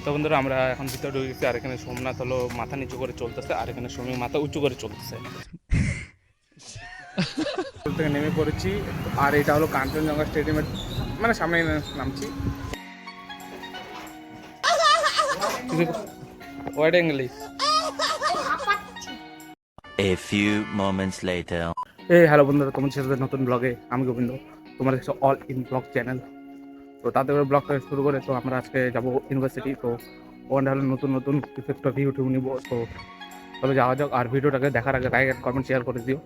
তো বন্ধুরা আমরা এখন ভিতরে ঢুকে গেছি, আর এখানে সোমনাথ হলো মাথা নিচু করে চলতেছে, আর এখানে সমী মাথা উঁচু করে চলতেছে। থেকে নেমে পড়েছি, আর এটা হলো কাঞ্চনজঙ্ঘা স্টেডিয়ামের মানে সামনে নামছি। Wide angle. A few moments later. Hello বন্ধুরা, তোমাদের সাথে নতুন ব্লগে আমি গোবিন্দ, তোমার কাছে অল ইন ব্লগ চ্যানেল। তো তাতে করে ব্লগটা শুরু করে, তো আমরা আজকে যাবো ইউনিভার্সিটি। তো ওখানে হলো নতুন নতুন কিছু একটা ভিউ টিউ নিবো। তো তবে যাওয়া যাক, আর ভিডিওটাকে দেখার আগে লাইক কমেন্ট শেয়ার করে দিও।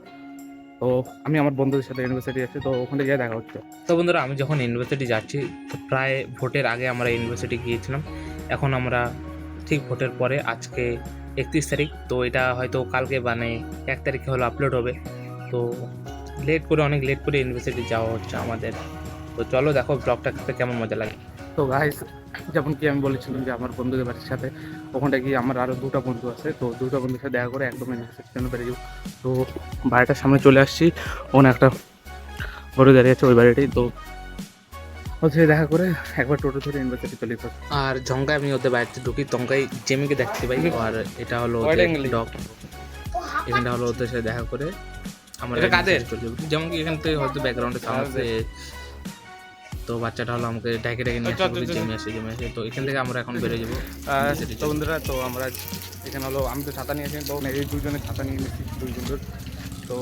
তো আমি আমার বন্ধুদের সাথে ইউনিভার্সিটি যাচ্ছি, তো ওখানে গিয়ে দেখা হচ্ছে। তো বন্ধুরা আমি যখন ইউনিভার্সিটি যাচ্ছি, তো প্রায় ভোটের আগে আমরা ইউনিভার্সিটি গিয়েছিলাম। এখন আমরা ঠিক ভোটের পরে, আজকে 31 তারিখ, তো এটা হয়তো কালকে মানে 1 তারিখে হলো আপলোড হবে। তো অনেক লেট করে ইউনিভার্সিটি যাওয়া হচ্ছে আমাদের। তো চলো দেখো ব্লগটা খেতে কেমন মজা লাগে। তো গাইস, যেমন কি আমি বলেছিলাম যে আমার বন্ধুদের বাড়ির সাথে ওখানটা গিয়ে আমার আরও দুটো বন্ধু আছে, তো দুটো বন্ধুর সাথে দেখা করে একদম ইউনিভার্সিটির জন্য বেরিয়ে যাবো। তো বাড়িটার সামনে চলে আসছি, ওখানে একটা বড় দাঁড়িয়ে আছে ওই বাড়িটাই। তো হচ্ছে দেখা করে একবার টোটো ধরে ইউনিভার্সিটি চলে যেত। আর জঙ্গায় আমি ওদের বাড়িতে ঢুকি, তঙ্গাই জেমিকে দেখতে পাই। আর এটা হলো ডগ, এখানটা হলো ওদের সাথে দেখা করে আমরা কাদের চলে যাবো। যেমন কি এখান থেকে হয়তো ব্যাকগ্রাউন্ডে সাউন্ড আছে, তো বাচ্চাটা হলো আমাকে ডেকে নিয়ে আসে, জেমে আসে। তো এখান থেকে আমরা এখন বেরিয়ে যাবো। তো বন্ধুরা, তো আমরা এখানে হলো আমি তো ছাতা নিয়ে আসি, তো এই দুজনে ছাতা নিয়ে নিয়েছি দুইজনের। তো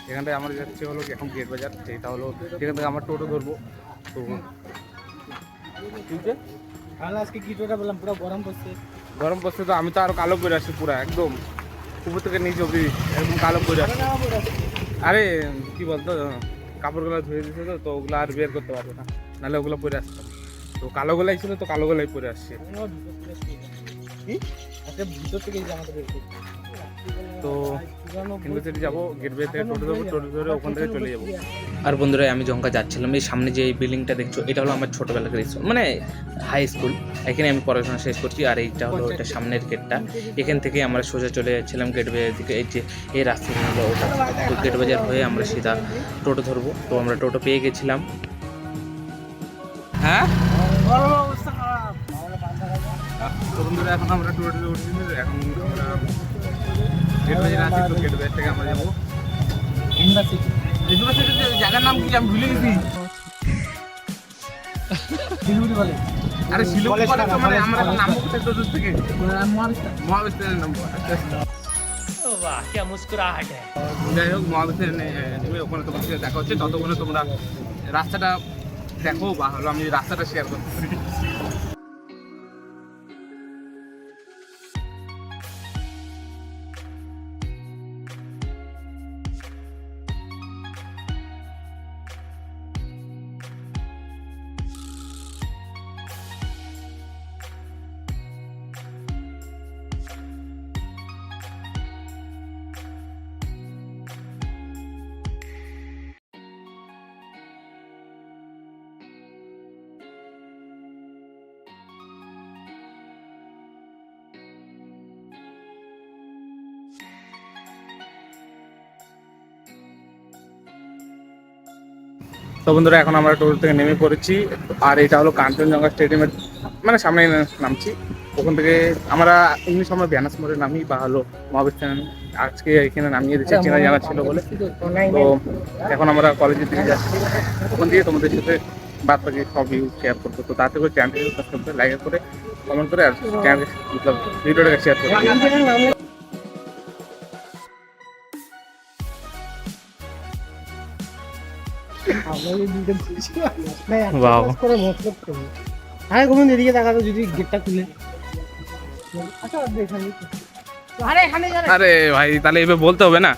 এখানটায় আমরা যাচ্ছি হলো এখন গেট বাজার, যেটা হলো এখান থেকে আমরা টোটো ধরবো। তো আজকে কি টোটা বললাম, পুরো গরম পড়ছে, তো আমি তো আরো কালো করে আসছি, পুরো একদম উপর থেকে নিচে অব্দি একদম কালো করে আসছি। আরে কি বলতো, কাপড়গুলো ধুয়ে দিচ্ছে, তো ওগুলো আর বের করতে পারবে না, নাহলে ওগুলো পরে আসতাম। তো কালো গোলাই ছিল, তো কালো গোলাই পরে আসছে। ভিতর থেকে জামাটা বের করছি। তো ইউনিভার্সিটি যাবো, গেট বে থেকে টোটো ধরবো, টোটো ধরে ওখান থেকে চলে যাবো। আর বন্ধুরা আমি জঙ্কা যাচ্ছিলাম, এই সামনে যে এই বিল্ডিংটা দেখছো, এটা হলো আমার ছোটোবেলাকার স্কুল, মানে হাই স্কুল। এখানে আমি পড়াশোনা শেষ করছি। আর এইটা হলো এটা সামনের গেটটা, এখান থেকে আমরা সোজা চলে যাচ্ছিলাম গেট বাজার দিকে। এই যে এই রাস্তাটা হলো ওটা, তো গেট বাজার হয়ে আমরা সিধা টোটো ধরবো। তো আমরা টোটো পেয়ে গেছিলাম। হ্যাঁ তো বন্ধুরা, এখন আমরা টোটোতে উঠেছি, এখন আমরা গেট বাজারে আছি। তো গেট বাজার থেকে আমরা যাবো ইউনিভার্সিটি। ইউনিভার্সিটির জায়গার নাম কি আমি ভুলে গেছি। শিলিগুড়ি বলে। আরে শিলিগুড়ি কলেজ, তো মানে আমরা নামবো কোথায় টোটো থেকে? মহাবিস্তারে নামবো। বাহ, কি মুস্কুরাহাট হ্যায়। যাই হোক, মহাবিস্তারে নেমে ওখানে তোমার সাথে দেখা হচ্ছে। ততক্ষণে তোমরা রাস্তাটা দেখো, বা হলো আমি রাস্তাটা শেয়ার করতে। তো বন্ধুরা এখন আমরা টোটো থেকে নেমে পড়েছি, আর এটা হলো কাঞ্চনজঙ্ঘা স্টেডিয়ামের মানে সামনে নামছি। ওখান থেকে আমরা এমনি সময় ব্যানাস মোড়ে নামি, বা হলো মহাবিস্তান আজকে এখানে নামিয়ে দিচ্ছে, চেনা জানা ছিল বলে। তো এখন আমরা কলেজের দিকে যাচ্ছি, ওখান থেকে তোমাদের সাথে বাদ বাকি সব ভিউ শেয়ার করবো। তো তাতে করে চ্যানেলটিকে সাবস্ক্রাইব করে, লাইক করে, কমেন্ট করে, আর চ্যানেল মতলব ভিডিওটাকে শেয়ার করে। হ্যাঁ ঘুমিয়ে এদিকে দেখা তো, যদি গেটটা খুলে। আরে ভাই, তাহলে এবার বলতে হবে না।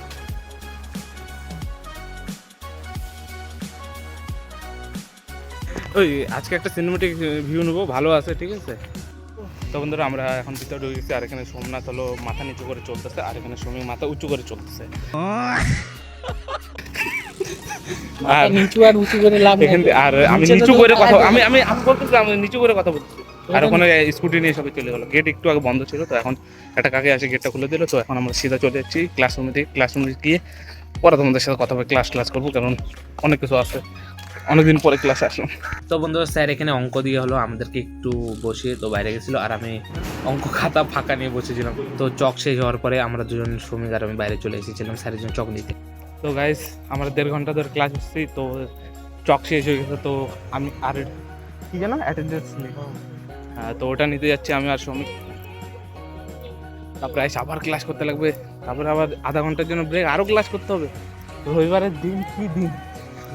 ওই আজকে একটা সিনেমেটিক ভিউ নেবো, ভালো আছে, ঠিক আছে। তো বন্ধুরা আমরা এখন ভিতরে ঢুকে গেছি, আর এখানে সোমনাথ হলো মাথা নিচু করে চলতেছে, আর এখানে সমী মাথা উঁচু করে চলতেছে। আর নিচু আর উঁচু করে লাভ নেই। আর আমি নিচু করে কথা, আমি আমি বলতেছিলাম নিচু করে কথা বলছি। আর ওখানে স্কুটি নিয়ে সবাই চলে গেলো। গেট একটু আগে বন্ধ ছিল, তো এখন একটা কাকে আসে গেটটা খুলে দিল। তো এখন আমরা সিধা চলে যাচ্ছি ক্লাসরুমে গিয়ে পরে তোমাদের সাথে কথা বলে ক্লাস করবো, কারণ অনেক কিছু আছে। অনেকদিন পরে ক্লাসে আসলাম। তো বন্ধুরা স্যার এখানে অঙ্ক দিয়ে হলো আমাদেরকে একটু বসিয়ে তো বাইরে গেছিলো, আর আমি অঙ্ক খাতা ফাঁকা নিয়ে বসেছিলাম। তো চক শেষ হওয়ার পরে আমরা দুজন শ্রমিক আর আমি বাইরে চলে এসেছিলাম স্যারের জন্য চক নিতে। তো গাইস আমরা 1.5 ঘন্টা ধরে ক্লাস এসেছি, তো চক শেষ হয়ে গেছে। তো আমি আর কি জানো অ্যাটেন্ডেন্স নেই, তো ওটা নিতে যাচ্ছি আমি আর শ্রমিক। তারপরে এসে আবার ক্লাস করতে লাগবে, তারপরে আবার আধা ঘন্টার জন্য ব্রেক, আরও ক্লাস করতে হবে। রবিবারের দিন কি দিন!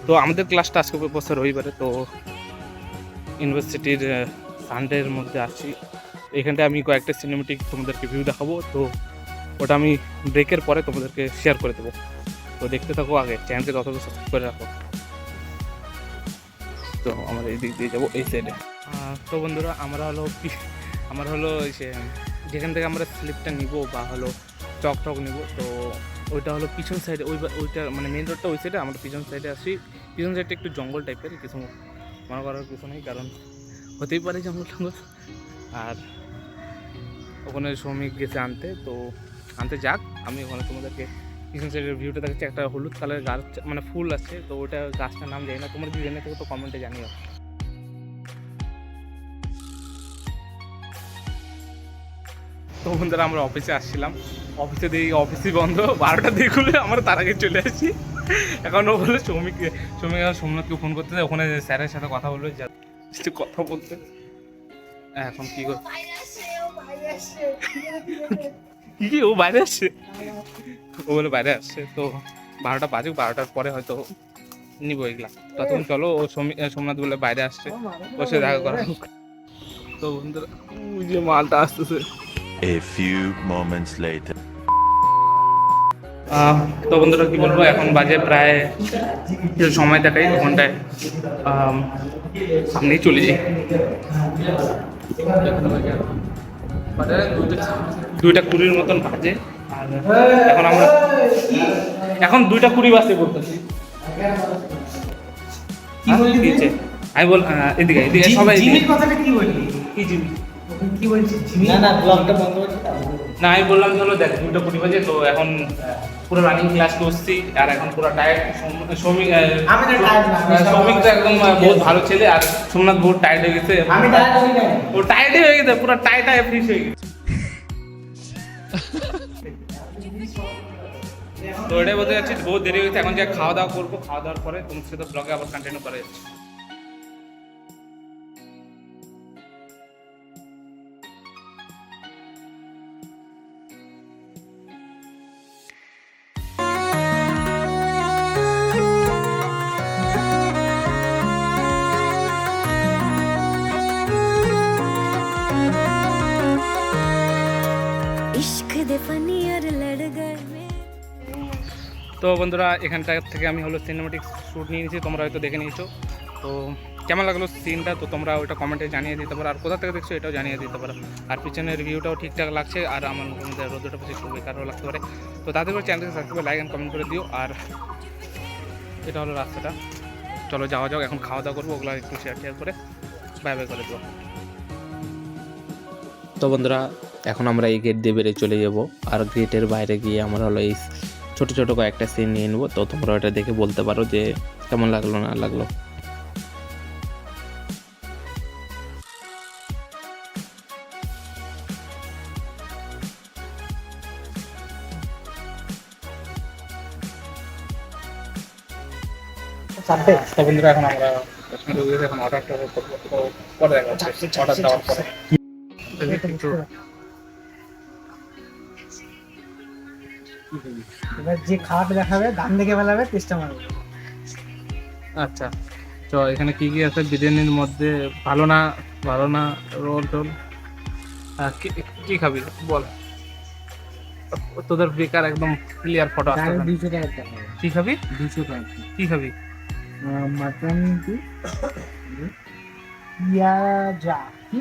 তো আমাদের ক্লাসটা আজকে বসে রবিবারে, তো ইউনিভার্সিটির সানডের মধ্যে আসছি। এখানটায় আমি কয়েকটা সিনেমেটিক তোমাদেরকে ভিউ দেখাবো, তো ওটা আমি ব্রেকের পরে তোমাদেরকে শেয়ার করে দেবো। তো দেখতে থাকো, আগে চ্যানেলকে তত সাবস্ক্রাইব করে রাখো। তো আমরা এই দিক দিয়ে যাবো, এই সাইডে। তো বন্ধুরা আমরা হলো সে যেখান থেকে আমরা স্লিপটা নিব বা হলো চক টক নিব, তো ওইটা হলো পিছন সাইডে, ওইটা মানে মেন রোডটা ওই সাইডে, আমরা পিছন সাইডে আসি। পিছন সাইডটা একটু জঙ্গল টাইপের, কিছু মনে করার কিছু নেই, কারণ হতেই পারে জঙ্গল টঙ্গল। আর ওখানে শ্রমিক গেছে আনতে, তো আনতে যাক, আমি ওখানে তোমাদেরকে পিছন সাইডের ভিউটা দেখাচ্ছি। একটা হলুদ কালারের গাছ মানে ফুল আছে, তো ওটা গাছটার নাম জানি না, তোমরা যদি জেনে থাকো তো কমেন্টে জানিও। তো বন্ধুরা আমরা অফিসে আসছিলাম, অফিসে দেখি অফিসই বন্ধ, 12টা দিয়ে খুলে আমরা তার আগে চলে আসি। এখন ও বলে সোমনাথকে ফোন করতে, ওখানে স্যারের সাথে কথা বলবে, কথা বলতে। এখন কি করে কি ও বাইরে আসছে, ও বলে বাইরে আসছে। তো 12টা বাজুক, 12টার পরে হয়তো নিবো এগুলা। তখন চলো, ও সোমনাথ বলে বাইরে আসছে, বসে দেখা করা হোক। তো বন্ধুরা ওই যে মালটা আসতেছে। A few moments later. তো বন্ধুরা কি বলবো, এখন বাজে প্রায় সময় দেখাই ঘন্টায় সামনেই চলে যাই। 2:20 মতন বাজে, আর এখন 2:20 বাজে বলতেছি। কি বলছে আমি বল, এদিকে এদিকে সবাই কথাটা কি বললি? কি জিমি কি বলছিস? না ব্লগটা বন্ধ করতে। না আমি বললাম চলো দেখ 2:20 বাজে, তো এখন পুরো রানিং ক্লাস করছি, আর এখন পুরো টায়ার্ড। শ্রমিক তো একদম বহুত ভালো ছেলে, আর সোমনাথ বহুত টায়ার্ড হয়ে গেছে। ও টায়ার্ডই হয়ে গেছে, পুরো টায়ার্ড ফ্রিজ হয়ে গেছে। তো ওটাই বলতে যাচ্ছি, বহুত দেরি হয়েছে, এখন যা খাওয়া দাওয়া করবো, খাওয়া দাওয়ার পরে তোমার সাথে ব্লগে আবার কন্টিনিউ করে যাচ্ছি। তো বন্ধুরা এখানটা থেকে আমি হলো সিনেমেটিক শ্যুট নিয়ে নিয়েছি, তোমরা হয়তো দেখে নিয়েছো। তো কেমন লাগলো সিনটা, তো তোমরা ওইটা কমেন্টে জানিয়ে দিতে পারো, আর কোথা থেকে দেখছো এটাও জানিয়ে দিতে পারো। আর পিছনের ভিউটাও ঠিকঠাক লাগছে, আর আমার মধ্যে রোদটা বেশি বেকারও লাগতে পারে। তো তাদের করে চ্যানেলকে সাবস্ক্রাইব, লাইক অ্যান্ড কমেন্ট করে দিও। আর এটা হলো রাস্তাটা, চলো যাওয়া যাক, এখন খাওয়া দাওয়া করবো, ওগুলো একটু শেয়ার করে বাই বাই করে দেবো। তো বন্ধুরা এখন আমরা এই গেট দিয়ে বেরিয়ে চলে যাব, আর গেটের বাইরে গিয়ে আমরা হলো এই ছোটো ছোটো কয়েকটা সিন নিয়ে নেবো। তো তোমরা ওটা দেখে বলতে পারো যে কেমন লাগলো না লাগলো। তো বন্ধুরা এখন আমরা এখন অর্ডারটা করবো, তো পরে দেখা হচ্ছে অর্ডার দেওয়ার পরে। এবার যে খাওয়াটা দেখাবে দাম দেখে ফেলাবে, চেষ্টা মারবে। আচ্ছা তো এখানে কি কি আছে বিরিয়ানির মধ্যে? ভালো না রোল টোল, কি খাবি বল, তোদের বেকার একদম ক্লিয়ার ফটো আসছে। 200 টাকা। কি খাবি? 200 টাকা। কি খাবি? মাটন কি পিয়াজা কি?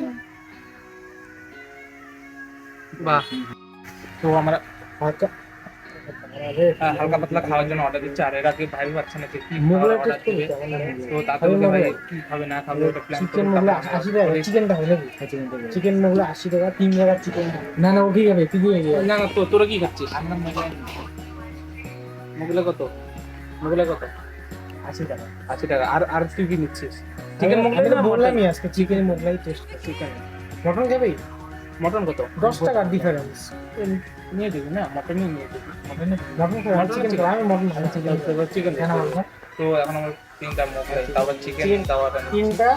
বাহ, তো আমরা আচ্ছা হালকা পাতলা খাওয়ার জন্য অর্ডার দিচ্ছি, আর এরা কি ভাই পাচ্ছে না যে কি মোগলাই অর্ডার টেস্ট দিবে। করতে, তো তাতে ভাই কি খাবে না খাবে ওটা প্ল্যান চিকেন মোগলাই 80 টাকা। চিকেনটা হলো কি? চিকেন মোগলাই 80 টাকা, 3 জায়গা চিকেন। না ও ঠিক আছে, তুই দিয়ে দে। না তো তোরা কি খাচ্ছিস? আমরা মোগলাই মোগলাই কত? মোগলাই কত? 80 টাকা। 80 টাকা। আর তুই কি নিচ্ছিস? চিকেন মোগলাই আমি তো না বললামই আজকে chicken Mughlai test chicken. Mutton খাবি? মটন কত? 10 টাকার ডিফারেন্স। নিয়ে দিবি না, মটনই নিয়ে দিবি। মটন খাবো, চিকেন খাবো। আমি মটন ভালো চিকেন কেন বলবো? তো এখন আমার 3টা মোগলাই, তারপর চিকেন, তারপর তিনটা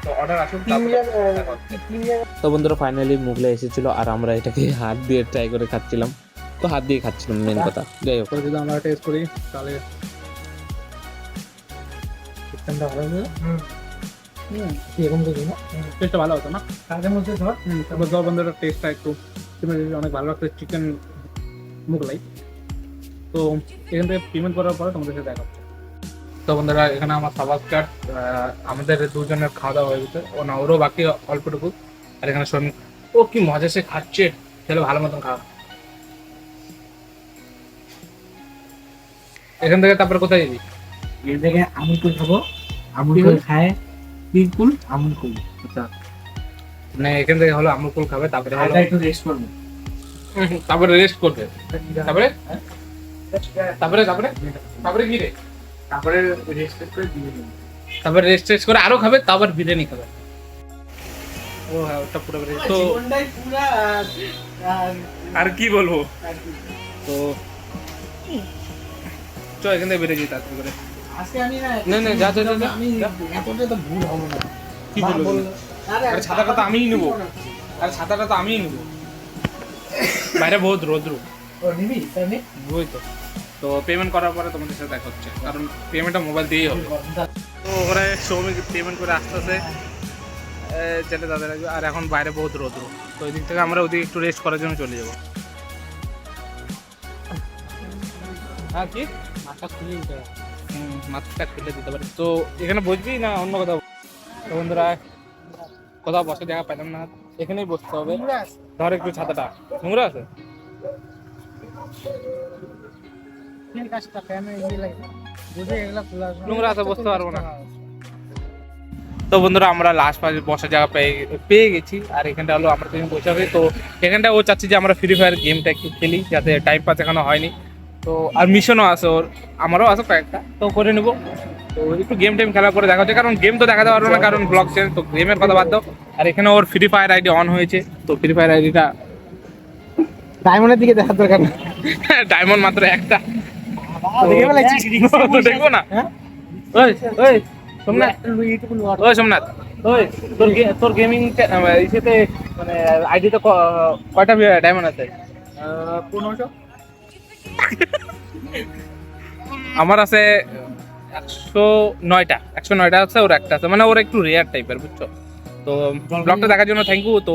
তো অর্ডার আসুক, তিন তারপরে জায়গায় দেখা হচ্ছে। তিন জায়গায় তো বন্ধুরা ফাইনালি মোগলাই এসেছিল আর আমরা এটাকে হাত দিয়ে ট্রাই করে খাচ্ছিলাম। তো হাত দিয়ে খাচ্ছিলাম মেন কথা। যাই হোক, পরে যদি আমরা টেস্ট করি তাহলে চিকেনটা ভালো হবে। এরকম দেখি না টেস্টটা ভালো হতো না? কাজের মধ্যে ধর তারপর দশ বন্ধুরা টেস্টটা একটু অনেক ভালো লাগতো চিকেন মোগলাই। তো এখান থেকে পেমেন্ট করার পরে তোমাদের সাথে দেখা হচ্ছে। তো বন্ধুরা এখানে আমার সাবাসকার আমাদের দুজনের খাওয়া দাওয়া হয়ে গেছে, ও না ওরও বাকি অল্পটুকু। আর এখানে শ্রমিক, ও কি মজা সে খাচ্ছে, ছেলে ভালো মতন খাওয়া। এখান থেকে তারপরে কোথায় যাবি? এর থেকে আমুল কুল খাবো। আমুল কুল খায় বিলকুল আমুল কুল। আচ্ছা মানে এখান থেকে হলো আমুকুল খাবে, তারপরে হলো একটু রেস্ট করবো। তারপরে রেস্ট করবে, তারপরে তারপরে তারপরে তারপরে কি রে? তারপরে রেস্ট করে দিয়ে দেবো। তারপরে রেস্ট টেস্ট করে আরো খাবে, তারপর বিরিয়ানি খাবে। ও হ্যাঁ, ওটা পুরো তো জীবনটাই পুরা আর কি বলবো। তো চল এখান থেকে বেরিয়ে যাই তাড়াতাড়ি করে। আজকে আমি না না, না, যা, যা, যা, যা। আমি এতটা তো ভুল হবো না। কি বলবো? আরে ছাতাটা তো আমিই নেবো, আরে ছাতাটা তো আমিই নেবো। বাইরে বহুত রোদ্রু, ও নিবি তাই নে। বুঝই তো। তো পেমেন্ট করার পরে তোমাদের সাথে দেখা হচ্ছে, কারণ পেমেন্টটা মোবাইল দিয়েই হবে। তো ওখানে শ্রমিক পেমেন্ট করে আসতেছে, চলে তাদের আসবে। আর এখন বাইরে বহুত রোদ্রু, তো ওই দিক থেকে আমরা ওদিকে একটু রেস্ট করার জন্য চলে যাবো। হ্যাঁ কি মাথা খুলে দিতে হবে। মাথাটা খুলে দিতে পারি। তো এখানে বসবি না অন্য কোথাও? তো বন্ধুরা কোথাও বসে দেখা পেলাম না, এখানেই বসতে হবে। ধর একটু ছাতাটা নোংরা আছে। তিন কাজটা ফ্যানে ইয়ে লাগে বুঝে এগুলা খোলা নোংরা আছে, বসতে পারবো না। তো বন্ধুরা আমরা লাস্ট পাশে বসার জায়গা পেয়ে গেছি। আর এখানটা হলো আমরা তুমি বসে হবে। তো এখানটা ও চাচ্ছি যে আমরা ফ্রি ফায়ার গেমটা একটু খেলি, যাতে টাইম পাস এখনো হয়নি। তো আর মিশনও আছে ওর, আমারও আছে কয়েকটা, তো করে নেবো। তো একটু গেম টাইম খেলা করে দেখা হচ্ছে, কারণ গেম তো দেখাতে পারবো না, কারণ ব্লগ চ্যানেল। তো গেমের কথা বাদ দাও। আর এখানে ওর ফ্রি ফায়ার আইডি অন হয়েছে, তো ফ্রি ফায়ার আইডিটা ডায়মন্ডের দিকে দেখার দরকার না। ডায়মন্ড মাত্র একটা, দেখে ফেলেছি। তো দেখবো না। হ্যাঁ ওই ওই সোমনাথ, এইটুকু লোয়ার ওই সোমনাথ, ওই তোর গেমিং ইসেতে মানে আইডিতে কয়টা ডায়মন্ড আছে? 1500। আমার আছে 109টা। 109টা আছে, ওর একটা আছে, মানে ওর একটু রেয়ার টাইপের, বুঝছো? তো ব্লগটা দেখার জন্য থ্যাংক ইউ। তো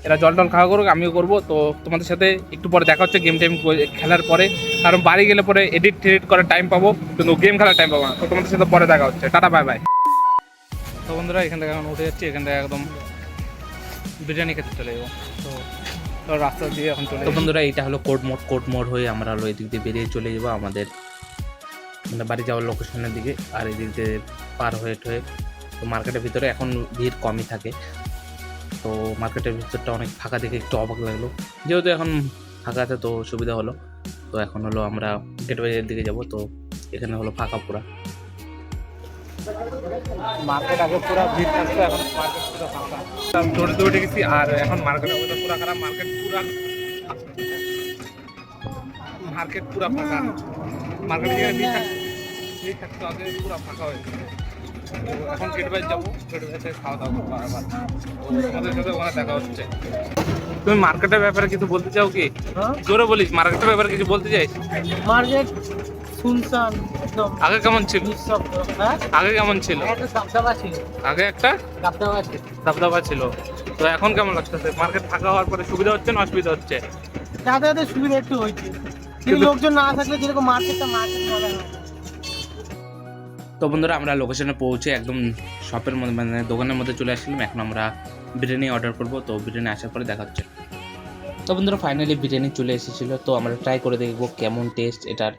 এরা জল টল খাওয়া করুক, আমিও করবো। তো তোমাদের সাথে একটু পরে দেখা হচ্ছে গেম টাইম খেলার পরে, কারণ বাড়ি গেলে পরে এডিট টেডিট করার টাইম পাবো, কিন্তু গেম খেলার টাইম পাবো না। তো তোমাদের সাথে পরে দেখা হচ্ছে, টাটা বাই বাই। তো বন্ধুরা এখান থেকে এখন উঠে যাচ্ছি, এখান থেকে একদম বিরিয়ানি খেতে চলে যাবো। তো রাস্তা দিয়ে এখন চলে তো বন্ধুরা এটা হলো কোর্ট মোড় হয়ে আমরা হলো এদিক দিয়ে বেরিয়ে চলে যাবো আমাদের মানে বাড়ি যাওয়ার লোকেশনের দিকে। আর এদিক দিয়ে পার হয়ে টয়ে তো মার্কেটের ভিতরে এখন ভিড় কমই থাকে। তো মার্কেটের ভিতরটা অনেক ফাঁকা দেখে একটু অবাক লাগলো, যেহেতু এখন ফাঁকা আছে তো সুবিধা হলো। তো এখন হলো আমরা গেটওয়ের দিকে যাব। তো এখানে হলো ফাঁকা পুরা। মার্কেট আগে পুরো ভিড় থাকতো, এখন মার্কেট পুরো ফাঁকা। দৌড়ে দৌড়ে গেছি, আর এখন মার্কেটের মধ্যে পুরো খারাপ। মার্কেট পুরো ফাঁকা। মার্কেটে যেখানে ভিড় থাকতো আগে পুরো ফাঁকা হয়ে গেছে। এখন গেট বাইজ যাবো, গেট বাইজে খাওয়া দাওয়া করবো আবার। তোমাদের সাথে ওখানে দেখা হচ্ছে। তুমি মার্কেটের ব্যাপারে কিছু বলতে চাও কি? জোরে বলিস, মার্কেটের ব্যাপারে কিছু বলতে চাইস? মার্কেট শুনশান একদম আগে কেমন ছিল? নিঃশব্দ। হ্যাঁ আগে কেমন ছিল? একটা দাবদাবা ছিল। আগে একটা দাবদাবা ছিল। দাবদাবা ছিল। তো এখন কেমন লাগতেছে? মার্কেট ফাঁকা হওয়ার পরে সুবিধা হচ্ছে না অসুবিধা হচ্ছে? যাতায়াতের সুবিধা একটু হয়েছে, কিন্তু লোকজন না থাকলে যেরকম মার্কেট মজা হয়। তো বন্ধুরা আমরা লোকেশনে পৌঁছে একদম শপের মধ্যে মানে দোকানের মধ্যে চলে আসলাম। এখন আমরা বিরিয়ানি অর্ডার করব। তো বিরিয়ানি আসার পরে দেখা হচ্ছে। তো বন্ধুরা ফাইনালি বিরিয়ানি চলে এসেছিল। তো আমরা ট্রাই করে দেখবো কেমন টেস্ট এটার।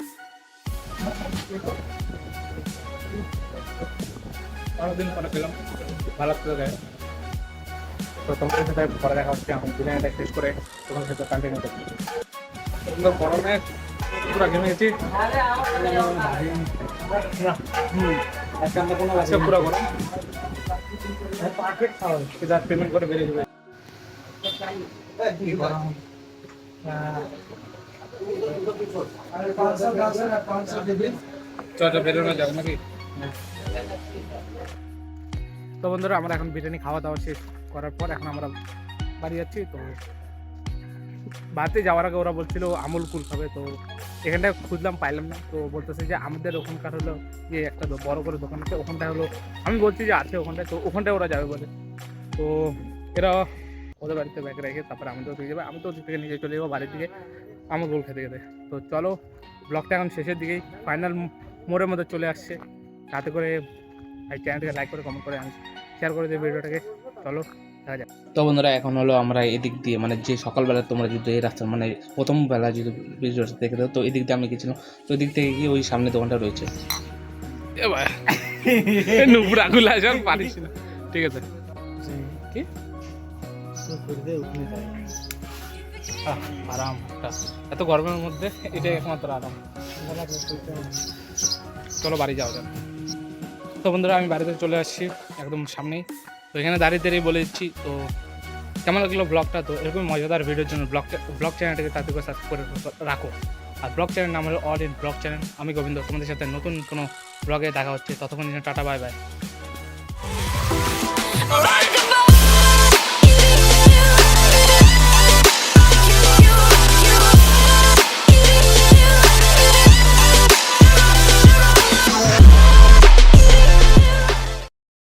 অনেকদিন পরে পেলাম, ভালো লাগছে। তো তোমাদের সাথে পরে দেখা হচ্ছে। এখন বিরিয়ানিটা শেষ করে তোমাদের সাথে কন্টিনিউ করছি। গরমে পুরো ঘেমে গেছি আজকে পুরো গরম পারফেক্ট খাওয়া যা পেমেন্ট করে বেরিয়ে যাবে চলো বেরোনো যাবে নাকি তো বন্ধুরা আমরা এখন বিরিয়ানি খাওয়া দাওয়া শেষ করার পর এখন আমরা বাড়ি যাচ্ছি তো বাড়িতে যাওয়ার আগে ওরা বলছিল আমুল কুল খাবে তো এখানটায় খুঁজলাম পাইলাম না তো বলতেছে যে আমাদের ওখানকার হলো যে একটা বড় করে দোকান আছে ওখানটায় হলো আমি বলছি যে আছে ওখানটায় তো ওখানটায় ওরা যাবে বলে তো এরা ওদের বাড়িতে ব্যাগ রেখে তারপরে আমাদের ওদিকে যাবে আমি তো ওদিক থেকে নিচে চলে যাবো বাড়ির দিকে আমার গোল খেতে খেতে তো চলো ব্লগটা এখন শেষের দিকেই ফাইনাল মোড়ের মধ্যে চলে আসছে তাতে করে এই চ্যানেলটাকে লাইক করে কমেন্ট করে আমি শেয়ার করে দিই ভিডিওটাকে চলো দেখা যাক তো বন্ধুরা এখন হলো আমরা এদিক দিয়ে মানে যে সকালবেলা তোমরা যদি এই রাস্তা মানে প্রথম বেলা যদি ভিডিওটা দেখে দাও তো এদিক দিয়ে আমি গেছিলাম তো এদিক থেকে গিয়ে ওই সামনে দোকানটা রয়েছে নুপুরাগুলো আছে আর পারিস না ঠিক আছে কি আরাম এত গরমের মধ্যে এটাই একমাত্র আরাম চলো বাড়ি যাওয়া যাক তো বন্ধুরা আমি বাড়িতে চলে আসছি একদম সামনেই তো এখানে দাঁড়িয়ে দাঁড়িয়ে বলে দিচ্ছি তো কেমন লাগলো ব্লগটা তো এরকম মজাদার ভিডিওর জন্য ব্লগ চ্যানেলটাকে তাদের করে সাবস্ক্রাইব করে রাখো আর ব্লগ চ্যানেল নাম হলো অল ইন ব্লগ চ্যানেল আমি গোবিন্দ তোমাদের সাথে নতুন কোনো ব্লগে দেখা হচ্ছে ততক্ষণ টাটা বাই বাই